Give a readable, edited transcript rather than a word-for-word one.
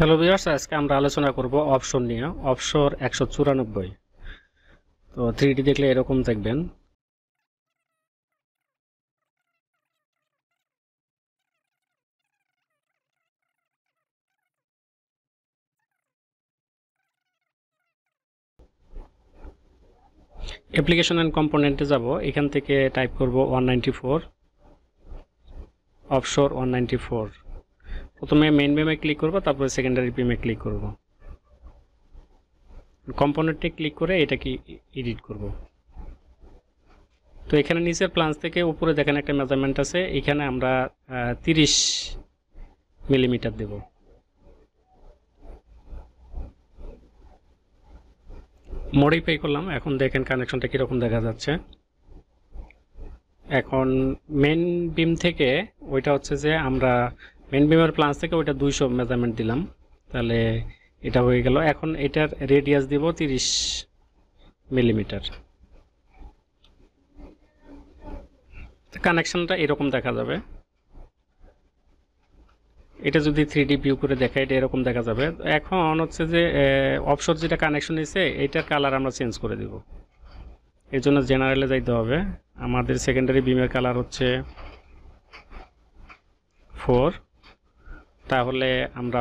Hello viewers, আজকে আমরা আলোচনা করব অপশন নিয়ে। অপশন 194। তো 3D দেখলে এরকম দেখবেন। অ্যাপ্লিকেশন অ্যান্ড কম্পোনেন্টে যাব, এখান থেকে টাইপ করব 194 অফশোর 194। প্রথমে মেইন বিমে ক্লিক করব, তারপরে সেকেন্ডারি বিমে ক্লিক করব। কম্পোনেন্টে ক্লিক করে এটাকে এডিট করব। তো এখানে নিচের প্লান্স থেকে উপরে দেখেন একটা মেজারমেন্ট আছে, এখানে আমরা 30 মিলিমিটার দেব। মডিফাই করলাম, এখন দেখেন কানেকশনটা কীরকম দেখা যাচ্ছে। এখন মেন বিম থেকে ওইটা হচ্ছে যে আমরা মেন বিমের প্লান্স থেকে ওইটা 200 মেজারমেন্ট দিলাম, তাহলে এটা হয়ে গেল। এখন এটার রেডিয়াস দিব 30 মিলিমিটার। কানেকশনটা এরকম দেখা যাবে। এটা যদি 3D ভিউ করে দেখায় এটা এরকম দেখা যাবে। এখন হচ্ছে যে অফশোর যেটা কানেকশন নিয়েছে এইটার কালার আমরা চেঞ্জ করে দেব। এর জন্য জেনারেলে যাইতে হবে। আমাদের সেকেন্ডারি বিমের কালার হচ্ছে 4, তাহলে আমরা